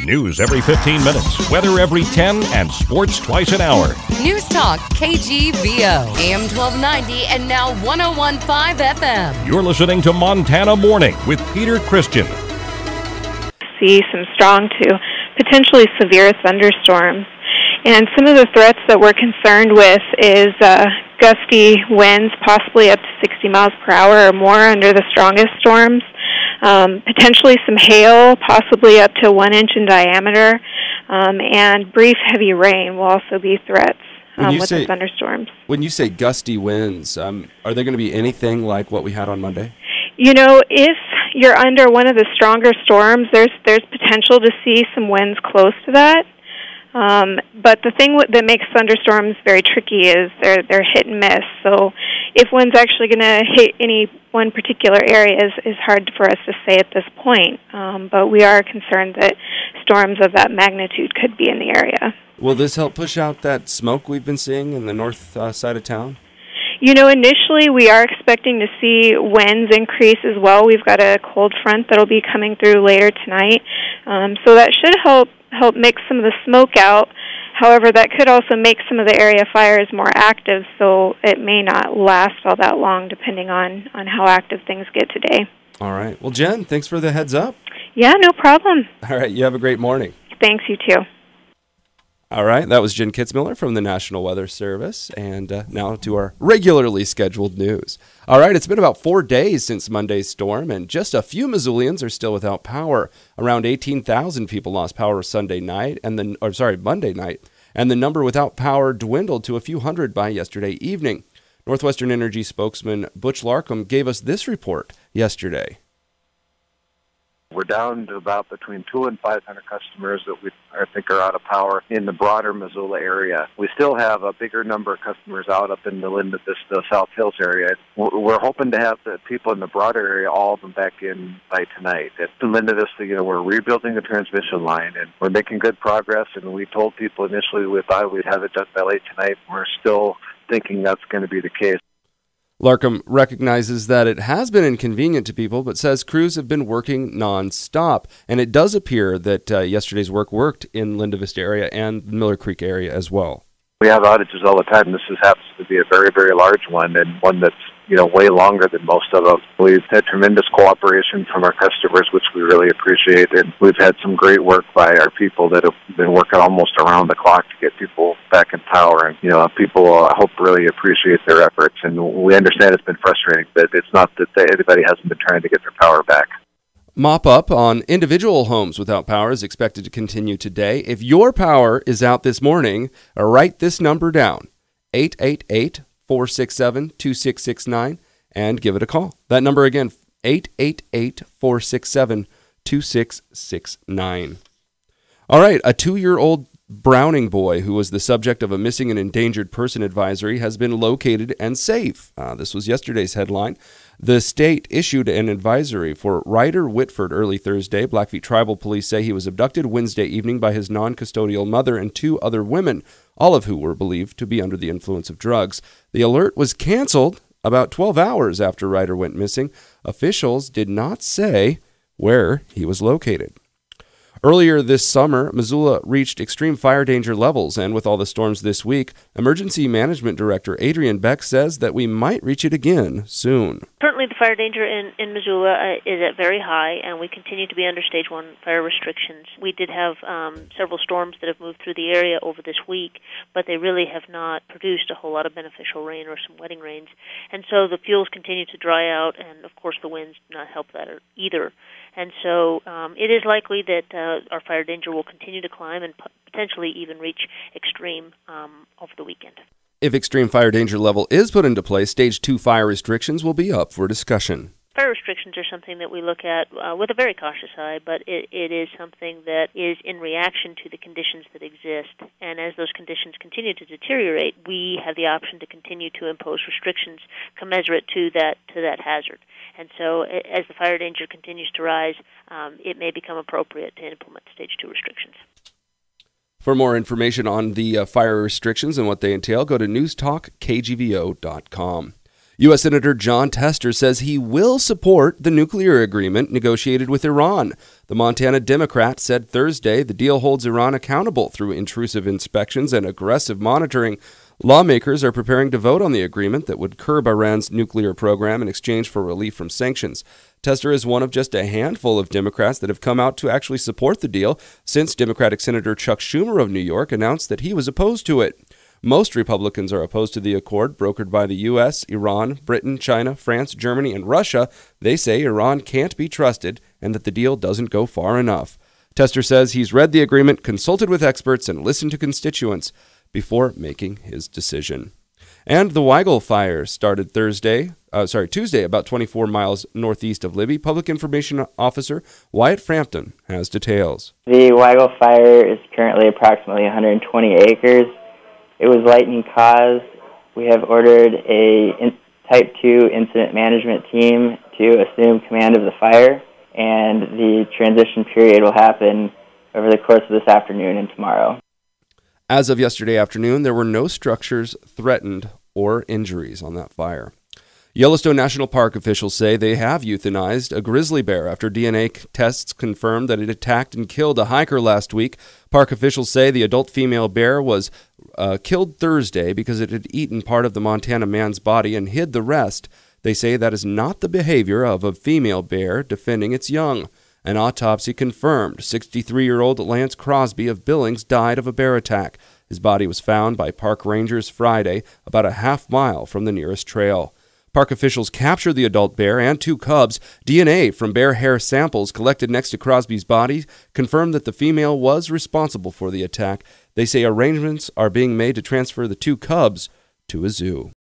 News every 15 minutes, weather every 10, and sports twice an hour. Newstalk, KGVO, AM 1290 and now 101.5 FM. You're listening to Montana Morning with Peter Christian. See some strong to potentially severe thunderstorms. And some of the threats that we're concerned with is gusty winds, possibly up to 60 miles per hour or more under the strongest storms. Potentially some hail, possibly up to 1 inch in diameter, and brief heavy rain will also be threats with the thunderstorms. When you say gusty winds, are they going to be anything like what we had on Monday? You know, if you're under one of the stronger storms, there's potential to see some winds close to that. But the thing that makes thunderstorms very tricky is they're hit and miss. So if one's actually going to hit any one particular area is hard for us to say at this point. But we are concerned that storms of that magnitude could be in the area. Will this help push out that smoke we've been seeing in the north side of town? You know, initially we are expecting to see winds increase as well. We've got a cold front that'll be coming through later tonight. So that should help mix some of the smoke out. However, that could also make some of the area fires more active, so it may not last all that long depending on how active things get today. All right. Well, Jen, thanks for the heads up. Yeah, no problem. All right. You have a great morning. Thanks, you too. All right. That was Jen Kitzmiller from the National Weather Service. And now to our regularly scheduled news. All right. It's been about 4 days since Monday's storm, and just a few Missoulians are still without power. Around 18,000 people lost power Monday night, and the number without power dwindled to a few hundred by yesterday evening. Northwestern Energy spokesman Butch Larkham gave us this report yesterday. We're down to about between 200 and 500 customers that I think are out of power in the broader Missoula area. We still have a bigger number of customers out up in the Linda Vista, South Hills area. We're hoping to have the people in the broader area, all of them back in by tonight. At Linda Vista, we're rebuilding the transmission line, and we're making good progress. And we told people initially we thought we'd have it done by late tonight. We're still thinking that's going to be the case. Larkham recognizes that it has been inconvenient to people, but says crews have been working nonstop. And it does appear that yesterday's work worked in Linda Vista area and Miller Creek area as well. We have outages all the time. This happens to be a very, very large one, and one that's way longer than most of them. We've had tremendous cooperation from our customers, which we really appreciate, and we've had some great work by our people that have been working almost around the clock to get people back in power. And people, I hope, really appreciate their efforts. And we understand it's been frustrating, but it's not that anybody hasn't been trying to get their power back. Mop-up on individual homes without power is expected to continue today. If your power is out this morning, write this number down, 888-467-2669, and give it a call. That number again, 888-467-2669. All right, a 2-year-old Browning boy who was the subject of a missing and endangered person advisory has been located and safe. This was yesterday's headline. The state issued an advisory for Ryder Whitford early Thursday. Blackfeet Tribal Police say he was abducted Wednesday evening by his non-custodial mother and 2 other women, all of who were believed to be under the influence of drugs. The alert was canceled about 12 hours after Ryder went missing. Officials did not say where he was located. Earlier this summer, Missoula reached extreme fire danger levels, and with all the storms this week, Emergency Management Director Adrian Beck says that we might reach it again soon. Certainly the fire danger in Missoula is at very high, and we continue to be under Stage 1 fire restrictions. We did have several storms that have moved through the area over this week, but they really have not produced a whole lot of beneficial rain or some wetting rains. And so the fuels continue to dry out, and of course the winds do not help that either. And so it is likely that our fire danger will continue to climb and potentially even reach extreme over the weekend. If extreme fire danger level is put into place, Stage 2 fire restrictions will be up for discussion. Fire restrictions are something that we look at with a very cautious eye, but it is something that is in reaction to the conditions that exist. And as those conditions continue to deteriorate, we have the option to continue to impose restrictions commensurate to that hazard. And so as the fire danger continues to rise, it may become appropriate to implement Stage 2 restrictions. For more information on the fire restrictions and what they entail, go to newstalkkgvo.com. U.S. Senator John Tester says he will support the nuclear agreement negotiated with Iran. The Montana Democrat said Thursday the deal holds Iran accountable through intrusive inspections and aggressive monitoring. Lawmakers are preparing to vote on the agreement that would curb Iran's nuclear program in exchange for relief from sanctions. Tester is one of just a handful of Democrats that have come out to actually support the deal since Democratic Senator Chuck Schumer of New York announced that he was opposed to it. Most Republicans are opposed to the accord brokered by the U.S., Iran, Britain, China, France, Germany, and Russia. They say Iran can't be trusted and that the deal doesn't go far enough. Tester says he's read the agreement, consulted with experts, and listened to constituents before making his decision. And the Weigel fire started Tuesday, about 24 miles northeast of Libby. Public Information Officer Wyatt Frampton has details. The Weigel fire is currently approximately 120 acres. It was lightning caused. We have ordered a Type 2 incident management team to assume command of the fire, and the transition period will happen over the course of this afternoon and tomorrow. As of yesterday afternoon, there were no structures threatened or injuries on that fire. Yellowstone National Park officials say they have euthanized a grizzly bear after DNA tests confirmed that it attacked and killed a hiker last week. Park officials say the adult female bear was killed Thursday because it had eaten part of the Montana man's body and hid the rest. They say that is not the behavior of a female bear defending its young. An autopsy confirmed 63-year-old Lance Crosby of Billings died of a bear attack. His body was found by park rangers Friday, about a half-mile from the nearest trail. Park officials captured the adult bear and 2 cubs. DNA from bear hair samples collected next to Crosby's body confirmed that the female was responsible for the attack. They say arrangements are being made to transfer the 2 cubs to a zoo.